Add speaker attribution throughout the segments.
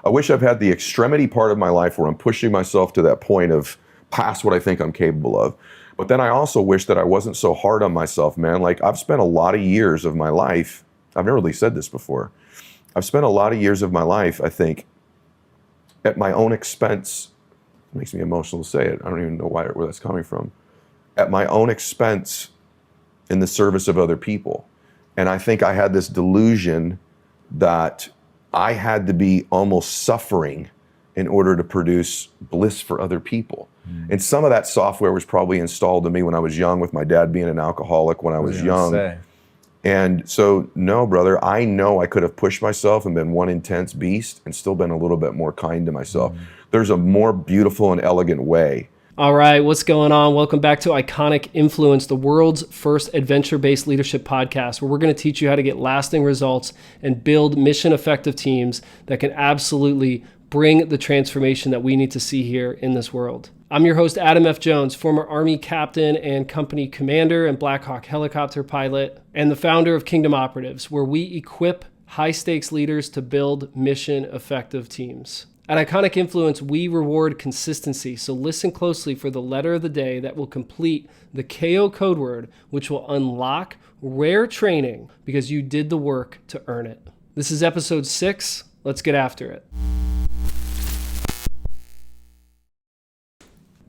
Speaker 1: I wish I've had the extremity part of my life where I'm pushing myself to that point of past what I think I'm capable of. But then I also wish that I wasn't so hard on myself, man. Like, I've spent a lot of years of my life, I've never really said this before. I've spent a lot of years of my life, I think, at my own expense. It makes me emotional to say it. I don't even know where that's coming from. At my own expense in the service of other people. And I think I had this delusion that I had to be almost suffering in order to produce bliss for other people. And some of that software was probably installed in me when I was young, with my dad being an alcoholic when I was young. And so, no, brother, I know I could have pushed myself and been one intense beast and still been a little bit more kind to myself. There's a more beautiful and elegant way.
Speaker 2: All right, what's going on? Welcome back to Iconic Influence, the world's first adventure-based leadership podcast, where we're going to teach you how to get lasting results and build mission-effective teams that can absolutely bring the transformation that we need to see here in this world. I'm your host, Adam F. Jones, former Army captain and company commander and Black Hawk helicopter pilot, and the founder of Kingdom Operatives, where we equip high-stakes leaders to build mission-effective teams. At Iconic Influence, we reward consistency, so listen closely for the letter of the day that will complete the KO code word, which will unlock rare training because you did the work to earn it. This is episode 6. Let's get after it.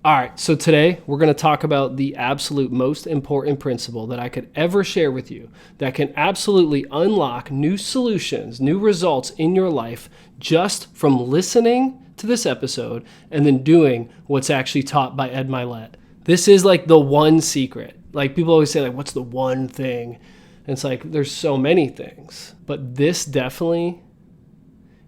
Speaker 2: All right, so today we're going to talk about the absolute most important principle that I could ever share with you that can absolutely unlock new solutions, new results in your life just from listening to this episode and then doing what's actually taught by Ed Mylett. This is like the one secret. Like, people always say, like, what's the one thing? And it's like, there's so many things, but this definitely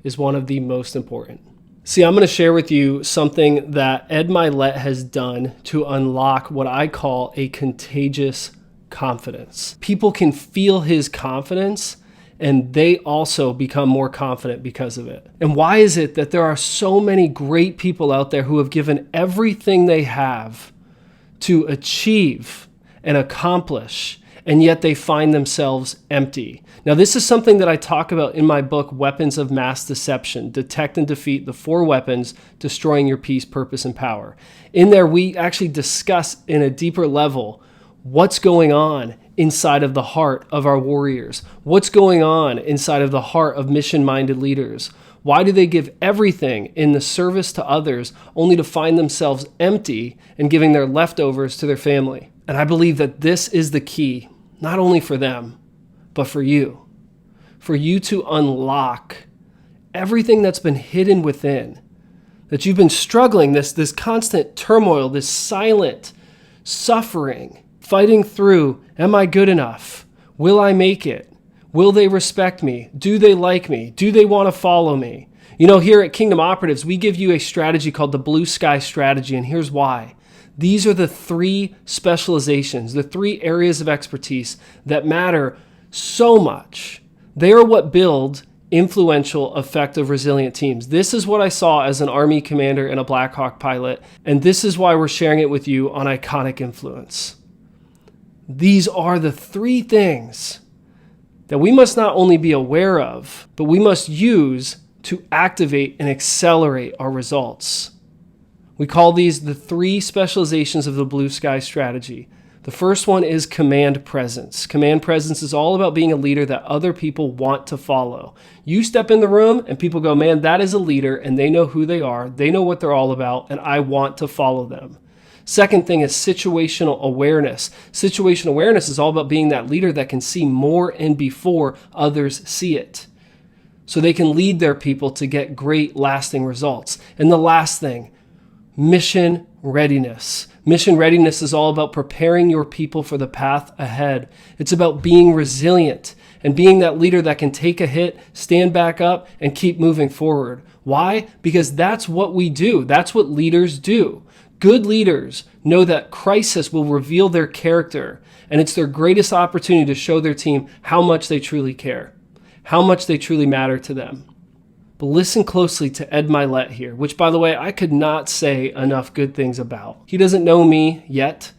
Speaker 2: is one of the most important. See, I'm going to share with you something that Ed Mylett has done to unlock what I call a contagious confidence. People can feel his confidence and they also become more confident because of it. And why is it that there are so many great people out there who have given everything they have to achieve and accomplish, and yet they find themselves empty? Now, this is something that I talk about in my book, Weapons of Mass Deception, Detect and Defeat the 4 Weapons Destroying Your Peace, Purpose, and Power. In there, we actually discuss in a deeper level what's going on inside of the heart of our warriors, what's going on inside of the heart of mission-minded leaders. Why do they give everything in the service to others only to find themselves empty and giving their leftovers to their family? And I believe that this is the key, not only for them, but for you to unlock everything that's been hidden within, that you've been struggling, this constant turmoil, this silent suffering, fighting through. Am I good enough? Will I make it? Will they respect me? Do they like me? Do they want to follow me? You know, here at Kingdom Operatives, we give you a strategy called the Blue Sky Strategy, and here's why. These are the 3 specializations, the 3 areas of expertise that matter so much. They are what build influential, effective, resilient teams. This is what I saw as an Army commander and a Black Hawk pilot, and this is why we're sharing it with you on Iconic Influence. These are the 3 things that we must not only be aware of, but we must use to activate and accelerate our results. We call these the 3 specializations of the Blue Sky Strategy. The first one is command presence. Command presence is all about being a leader that other people want to follow. You step in the room and people go, man, that is a leader, and they know who they are, they know what they're all about, and I want to follow them. Second thing is situational awareness. Situational awareness is all about being that leader that can see more and before others see it, so they can lead their people to get great lasting results. And the last thing, mission readiness. Mission readiness is all about preparing your people for the path ahead. It's about being resilient and being that leader that can take a hit, stand back up, and keep moving forward. Why? Because that's what we do. That's what leaders do. Good leaders know that crisis will reveal their character, and it's their greatest opportunity to show their team how much they truly care, how much they truly matter to them. But listen closely to Ed Mylett here, which, by the way, I could not say enough good things about. He doesn't know me yet,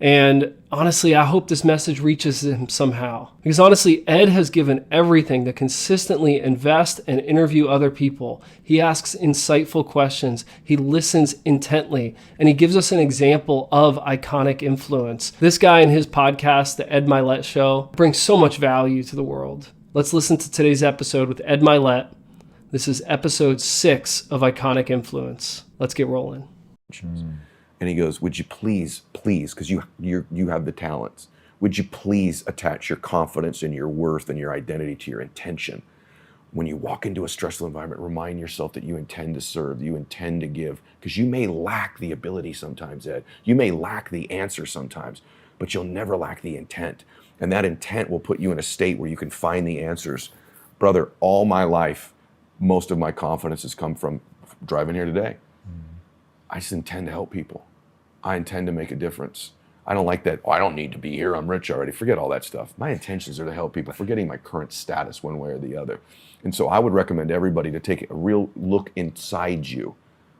Speaker 2: And honestly, I hope this message reaches him somehow. Because honestly, Ed has given everything to consistently invest and interview other people. He asks insightful questions. He listens intently. And he gives us an example of iconic influence. This guy and his podcast, The Ed Mylett Show, brings so much value to the world. Let's listen to today's episode with Ed Mylett. This is episode 6 of Iconic Influence. Let's get rolling.
Speaker 1: And he goes, would you please, because you have the talents, would you please attach your confidence and your worth and your identity to your intention? When you walk into a stressful environment, remind yourself that you intend to serve, you intend to give, because you may lack the ability sometimes, Ed. You may lack the answer sometimes, but you'll never lack the intent. And that intent will put you in a state where you can find the answers. Brother, all my life, most of my confidence has come from driving here today. I just intend to help people. I intend to make a difference. I don't like that, I don't need to be here, I'm rich already. Forget all that stuff. My intentions are to help people, forgetting my current status one way or the other. And so I would recommend everybody to take a real look inside you.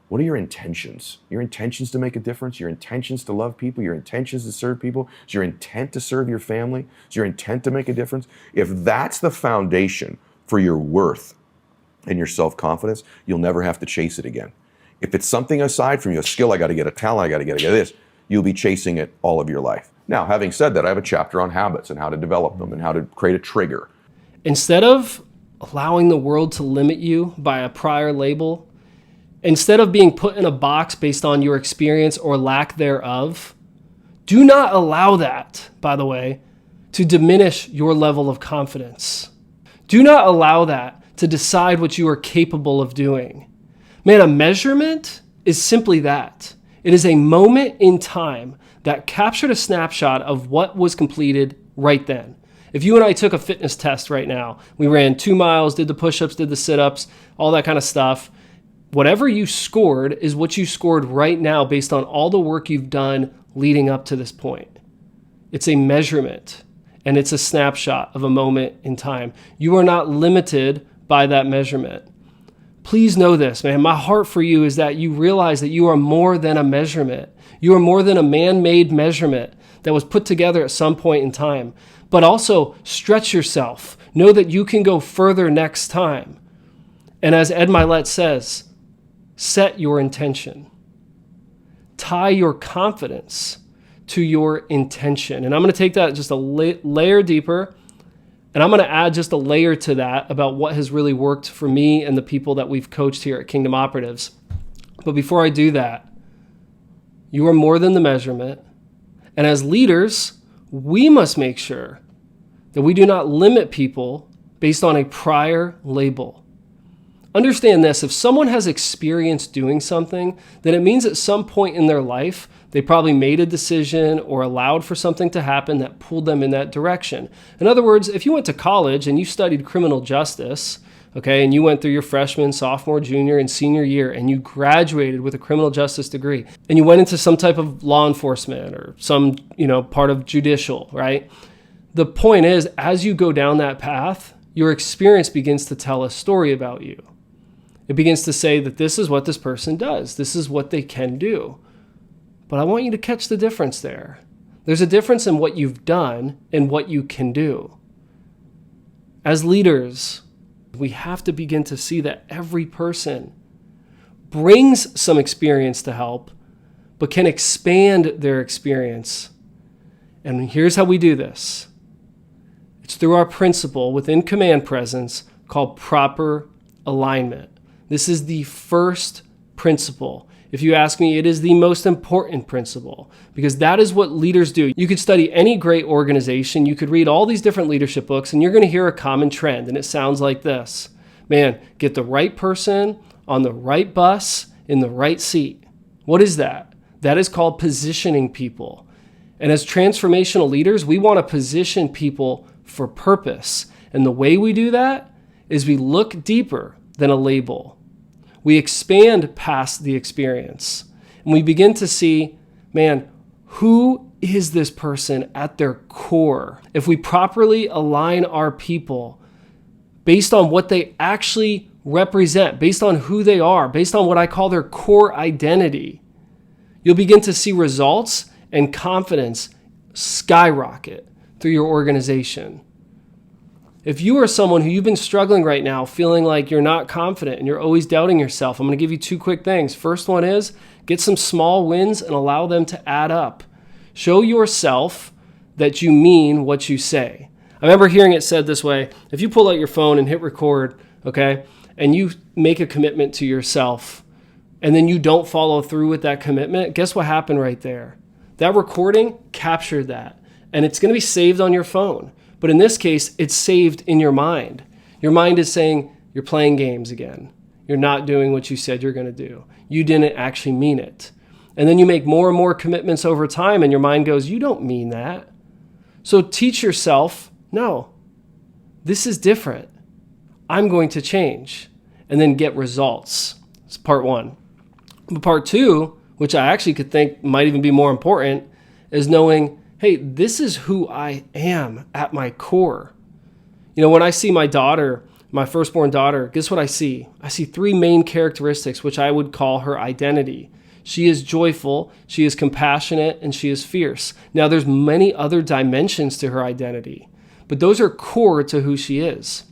Speaker 1: What are your intentions? Your intentions to make a difference? Your intentions to love people? Your intentions to serve people? Is your intent to serve your family? Is your intent to make a difference? If that's the foundation for your worth and your self-confidence, you'll never have to chase it again. If it's something aside from you, a skill, I got to get a talent, I got to get this, you'll be chasing it all of your life. Now, having said that, I have a chapter on habits and how to develop them and how to create a trigger.
Speaker 2: Instead of allowing the world to limit you by a prior label, instead of being put in a box based on your experience or lack thereof, do not allow that, by the way, to diminish your level of confidence. Do not allow that to decide what you are capable of doing. Man, a measurement is simply that. It is a moment in time that captured a snapshot of what was completed right then. If you and I took a fitness test right now, we ran 2 miles, did the push-ups, did the sit-ups, all that kind of stuff. Whatever you scored is what you scored right now based on all the work you've done leading up to this point. It's a measurement, and it's a snapshot of a moment in time. You are not limited by that measurement. Please know this, man. My heart for you is that you realize that you are more than a measurement. You are more than a man-made measurement that was put together at some point in time. But also stretch yourself. Know that you can go further next time. And as Ed Mylett says, set your intention. Tie your confidence to your intention. And I'm going to take that just a layer deeper. And I'm going to add just a layer to that about what has really worked for me and the people that we've coached here at Kingdom Operatives. But before I do that, you are more than the measurement. And as leaders, we must make sure that we do not limit people based on a prior label. Understand this, if someone has experience doing something, then it means at some point in their life, they probably made a decision or allowed for something to happen that pulled them in that direction. In other words, if you went to college and you studied criminal justice, okay, and you went through your freshman, sophomore, junior, and senior year, and you graduated with a criminal justice degree, and you went into some type of law enforcement or some, part of judicial, right? The point is, as you go down that path, your experience begins to tell a story about you. It begins to say that this is what this person does. This is what they can do. But I want you to catch the difference there. There's a difference in what you've done and what you can do. As leaders, we have to begin to see that every person brings some experience to help, but can expand their experience. And here's how we do this. It's through our principle within Command Presence called proper alignment. This is the first principle. If you ask me, it is the most important principle because that is what leaders do. You could study any great organization, you could read all these different leadership books, and you're going to hear a common trend, and it sounds like this. Man, get the right person on the right bus in the right seat. What is that? That is called positioning people. And as transformational leaders, we want to position people for purpose. And the way we do that is we look deeper than a label. We expand past the experience and we begin to see, man, who is this person at their core? If we properly align our people based on what they actually represent, based on who they are, based on what I call their core identity, you'll begin to see results and confidence skyrocket through your organization. If you are someone who you've been struggling right now, feeling like you're not confident and you're always doubting yourself, I'm going to give you 2 quick things. First one is get some small wins and allow them to add up. Show yourself that you mean what you say. I remember hearing it said this way: if you pull out your phone and hit record, okay, and you make a commitment to yourself and then you don't follow through with that commitment, guess what happened right there? That recording captured that, and it's going to be saved on your phone. But in this case, it's saved in your mind. Your mind is saying, you're playing games again. You're not doing what you said you're going to do. You didn't actually mean it. And then you make more and more commitments over time, and your mind goes, you don't mean that. So teach yourself, no, this is different. I'm going to change. And then get results. It's part 1. But part 2, which I actually could think might even be more important, is knowing, hey, this is who I am at my core. You know, when I see my daughter, my firstborn daughter, guess what I see? I see 3 main characteristics, which I would call her identity. She is joyful, she is compassionate, and she is fierce. Now, there's many other dimensions to her identity, but those are core to who she is.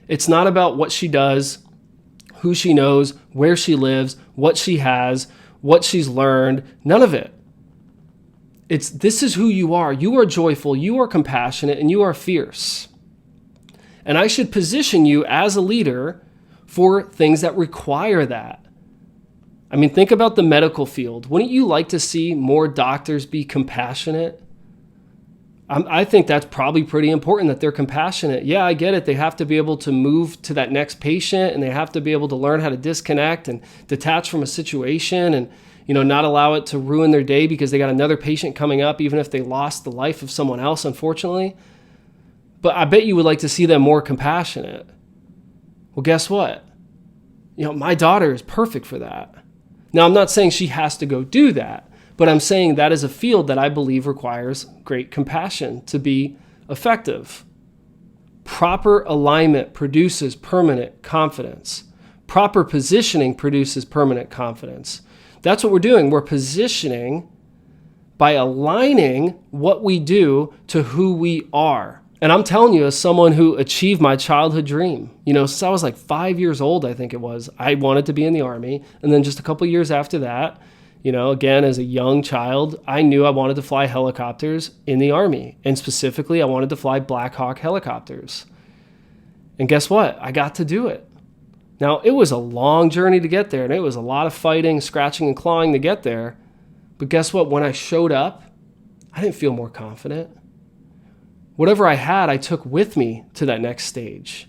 Speaker 2: It's not about what she does, who she knows, where she lives, what she has, what she's learned, none of it. This is who you are. You are joyful, you are compassionate, and you are fierce. And I should position you as a leader for things that require that. I mean, think about the medical field. Wouldn't you like to see more doctors be compassionate? I think that's probably pretty important that they're compassionate. Yeah, I get it. They have to be able to move to that next patient, and they have to be able to learn how to disconnect and detach from a situation and not allow it to ruin their day because they got another patient coming up, even if they lost the life of someone else, unfortunately. But I bet you would like to see them more compassionate. Well, guess what? My daughter is perfect for that. Now, I'm not saying she has to go do that, but I'm saying that is a field that I believe requires great compassion to be effective. Proper alignment produces permanent confidence. Proper positioning produces permanent confidence. That's what we're doing. We're positioning by aligning what we do to who we are. And I'm telling you, as someone who achieved my childhood dream, since I was like 5 years old, I think it was, I wanted to be in the Army. And then just a couple years after that, again, as a young child, I knew I wanted to fly helicopters in the Army. And specifically, I wanted to fly Black Hawk helicopters. And guess what? I got to do it. Now, it was a long journey to get there, and it was a lot of fighting, scratching, and clawing to get there. But guess what? When I showed up, I didn't feel more confident. Whatever I had, I took with me to that next stage.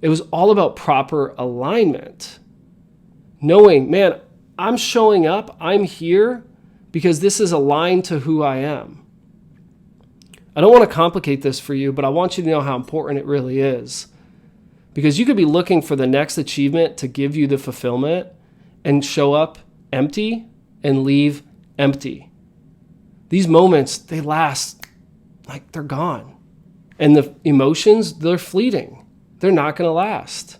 Speaker 2: It was all about proper alignment. Knowing, man, I'm showing up, I'm here because this is aligned to who I am. I don't want to complicate this for you, but I want you to know how important it really is. Because you could be looking for the next achievement to give you the fulfillment and show up empty and leave empty. These moments, they last like they're gone. And the emotions, they're fleeting. They're not going to last.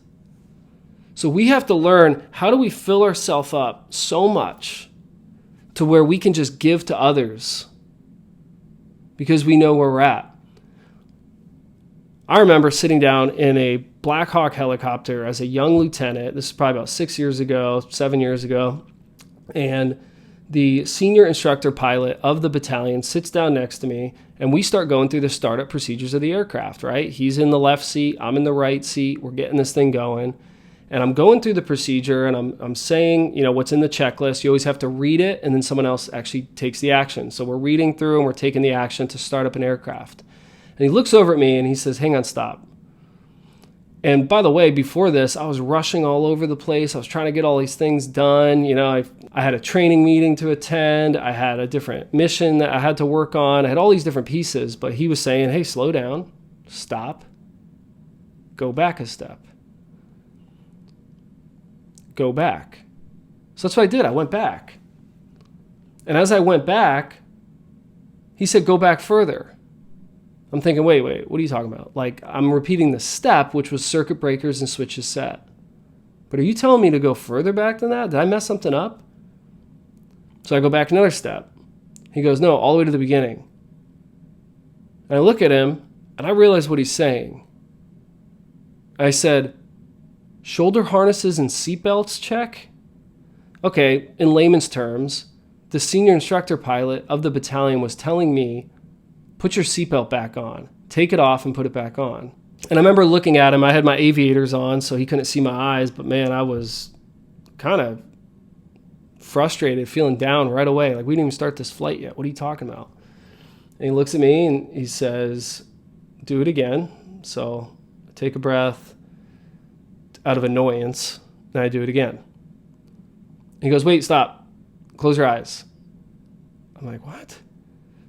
Speaker 2: So we have to learn, how do we fill ourselves up so much to where we can just give to others because we know where we're at. I remember sitting down in a Black Hawk helicopter as a young lieutenant. This is probably about 7 years ago. And the senior instructor pilot of the battalion sits down next to me, and we start going through the startup procedures of the aircraft, right? He's in the left seat, I'm in the right seat, we're getting this thing going. And I'm going through the procedure, and I'm saying, what's in the checklist. You always have to read it, and then someone else actually takes the action. So we're reading through, and we're taking the action to start up an aircraft. And he looks over at me, and he says, hang on, stop. And by the way, before this, I was rushing all over the place. I was trying to get all these things done. I had a training meeting to attend. I had a different mission that I had to work on. I had all these different pieces, but he was saying, hey, slow down, stop, go back a step. Go back. So that's what I did. I went back. And as I went back, he said, go back further. I'm thinking, wait, what are you talking about? Like, I'm repeating the step, which was circuit breakers and switches set. But are you telling me to go further back than that? Did I mess something up? So I go back another step. He goes, no, all the way to the beginning. And I look at him and I realize what he's saying. I said, shoulder harnesses and seatbelts, check. Okay, in layman's terms, the senior instructor pilot of the battalion was telling me, put your seatbelt back on, take it off and put it back on. And I remember looking at him, I had my aviators on so he couldn't see my eyes, but man, I was kind of frustrated, feeling down right away. Like, we didn't even start this flight yet. What are you talking about? And he looks at me and he says, do it again. So I take a breath out of annoyance and I do it again. He goes, wait, stop. Close your eyes. I'm like, what?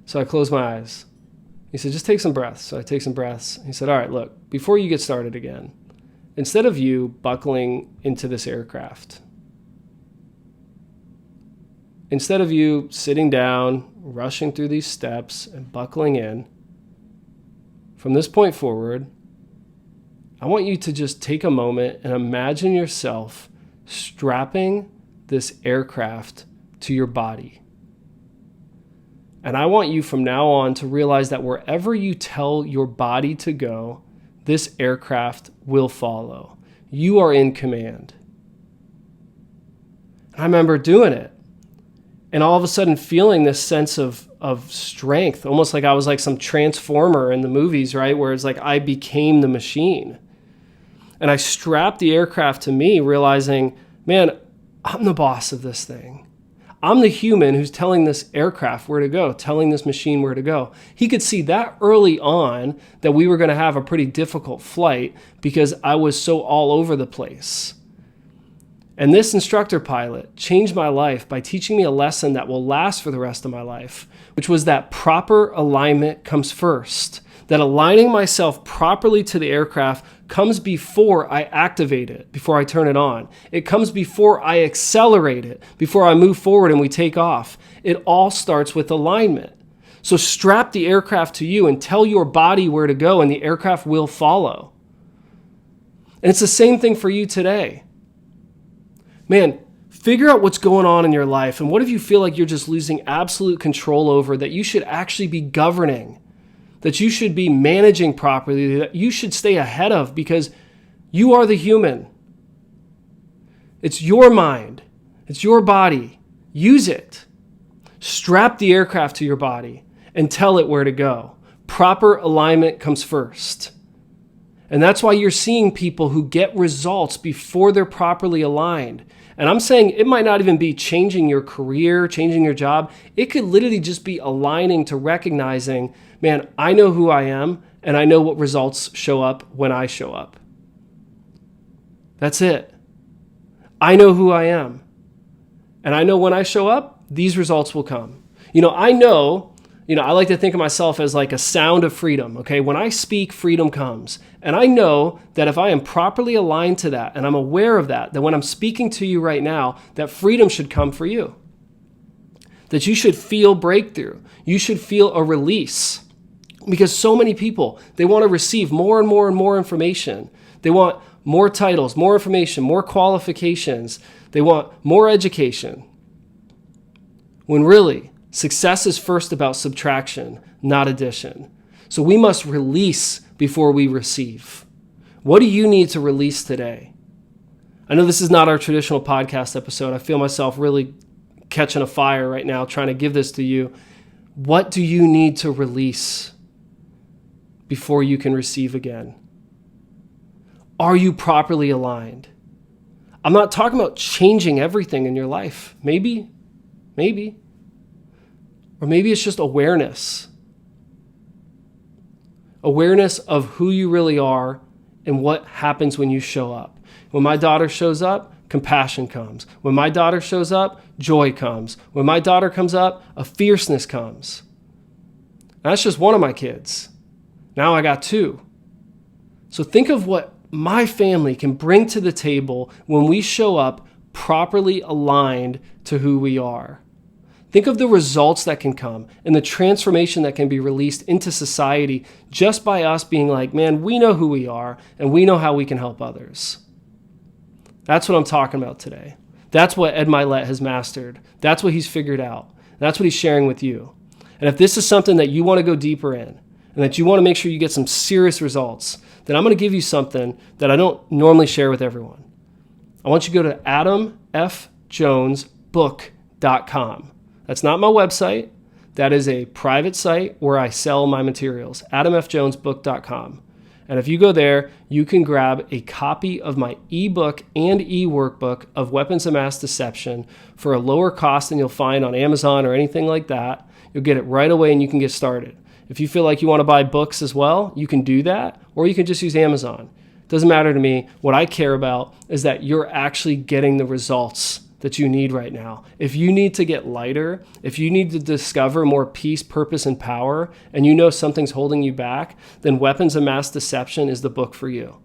Speaker 2: So I close my eyes. He said, just take some breaths. So I take some breaths. He said, all right, look, before you get started again, instead of you buckling into this aircraft, instead of you sitting down, rushing through these steps and buckling in, from this point forward, I want you to just take a moment and imagine yourself strapping this aircraft to your body. And I want you from now on to realize that wherever you tell your body to go, this aircraft will follow. You are in command. And I remember doing it. And all of a sudden feeling this sense of strength, almost like I was like some transformer in the movies, right? Where it's like I became the machine. And I strapped the aircraft to me, realizing, man, I'm the boss of this thing. I'm the human who's telling this aircraft where to go, telling this machine where to go. He could see that early on that we were going to have a pretty difficult flight because I was so all over the place. And this instructor pilot changed my life by teaching me a lesson that will last for the rest of my life, which was that proper alignment comes first. That aligning myself properly to the aircraft comes before I activate it, before I turn it on. It comes before I accelerate it, before I move forward and we take off. It all starts with alignment. So strap the aircraft to you and tell your body where to go, and the aircraft will follow. And it's the same thing for you today. Man, figure out what's going on in your life, and what if you feel like you're just losing absolute control over that you should actually be governing, that you should be managing properly, that you should stay ahead of, because you are the human. It's your mind. It's your body. Use it. Strap the aircraft to your body and tell it where to go. Proper alignment comes first. And that's why you're seeing people who get results before they're properly aligned. And I'm saying it might not even be changing your career, changing your job. It could literally just be aligning to recognizing, man, I know who I am and I know what results show up when I show up. That's it. I know who I am. And I know when I show up, these results will come. I like to think of myself as like a sound of freedom, okay? When I speak, freedom comes. And I know that if I am properly aligned to that, and I'm aware of that when I'm speaking to you right now, that freedom should come for you. That you should feel breakthrough. You should feel a release. Because so many people, they want to receive more and more and more information. They want more titles, more information, more qualifications. They want more education. When really, success is first about subtraction, not addition. So we must release before we receive. What do you need to release today? I know this is not our traditional podcast episode. I feel myself really catching a fire right now, trying to give this to you. What do you need to release before you can receive again? Are you properly aligned? I'm not talking about changing everything in your life. Maybe. Or maybe it's just awareness. Awareness of who you really are and what happens when you show up. When my daughter shows up, compassion comes. When my daughter shows up, joy comes. When my daughter comes up, a fierceness comes. And that's just one of my kids. Now I got two. So think of what my family can bring to the table when we show up properly aligned to who we are. Think of the results that can come and the transformation that can be released into society just by us being like, man, we know who we are and we know how we can help others. That's what I'm talking about today. That's what Ed Mylett has mastered. That's what he's figured out. That's what he's sharing with you. And if this is something that you want to go deeper in and that you want to make sure you get some serious results, then I'm going to give you something that I don't normally share with everyone. I want you to go to adamfjonesbook.com. That's not my website. That is a private site where I sell my materials, adamfjonesbook.com. And if you go there, you can grab a copy of my ebook and e-workbook of Weapons of Mass Deception for a lower cost than you'll find on Amazon or anything like that. You'll get it right away and you can get started. If you feel like you want to buy books as well, you can do that, or you can just use Amazon. It doesn't matter to me. What I care about is that you're actually getting the results that you need right now. If you need to get lighter, if you need to discover more peace, purpose, and power, and you know something's holding you back, then Weapons of Mass Deception is the book for you.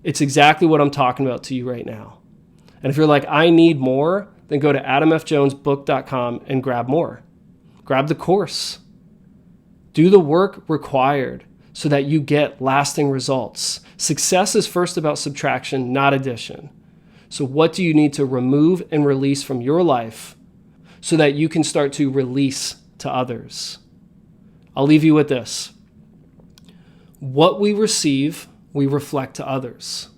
Speaker 2: It's exactly what I'm talking about to you right now. And if you're like, I need more, then go to adamfjonesbook.com and grab more. Grab the course. Do the work required so that you get lasting results. Success is first about subtraction, not addition. So what do you need to remove and release from your life so that you can start to release to others? I'll leave you with this. What we receive, we reflect to others.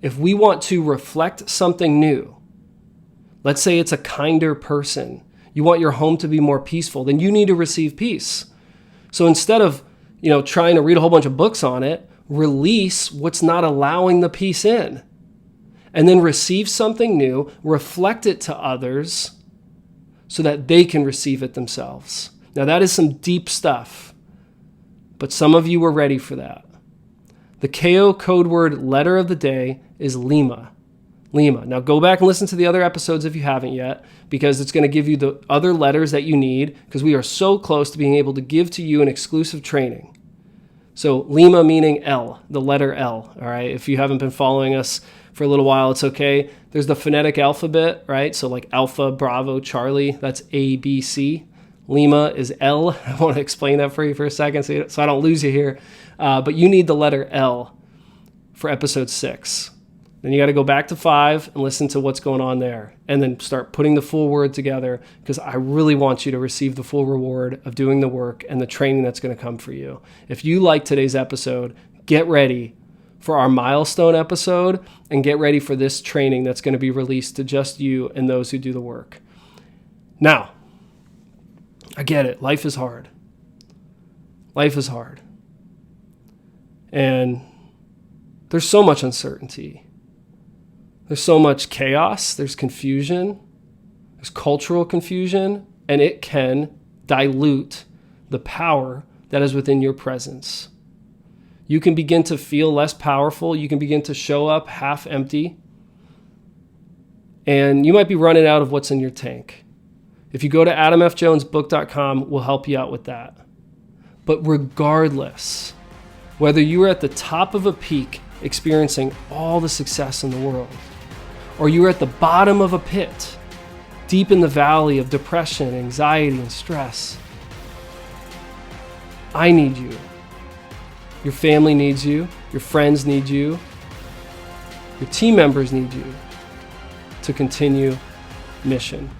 Speaker 2: If we want to reflect something new, let's say it's a kinder person, you want your home to be more peaceful, then you need to receive peace. So instead of, trying to read a whole bunch of books on it, release what's not allowing the peace in. And then receive something new, reflect it to others so that they can receive it themselves. Now that is some deep stuff, but some of you were ready for that. The KO code word letter of the day is Lima. Lima. Now go back and listen to the other episodes if you haven't yet, because it's going to give you the other letters that you need, because we are so close to being able to give to you an exclusive training. So Lima meaning L, the letter L, all right? If you haven't been following us for a little while, it's okay. There's the phonetic alphabet, right? So like Alpha, Bravo, Charlie, that's A, B, C. Lima is L. I want to explain that for you for a second so I don't lose you here. But you need the letter L for episode 6. Then you got to go back to 5 and listen to what's going on there. And then start putting the full word together, because I really want you to receive the full reward of doing the work and the training that's going to come for you. If you like today's episode, get ready for our milestone episode and get ready for this training that's going to be released to just you and those who do the work. Now, I get it. Life is hard. Life is hard. And there's so much uncertainty. There's so much chaos. There's confusion. There's cultural confusion. And it can dilute the power that is within your presence. You can begin to feel less powerful. You can begin to show up half empty. And you might be running out of what's in your tank. If you go to adamfjonesbook.com, we'll help you out with that. But regardless, whether you are at the top of a peak experiencing all the success in the world, or you're at the bottom of a pit, deep in the valley of depression, anxiety, and stress, I need you. Your family needs you. Your friends need you. Your team members need you to continue mission.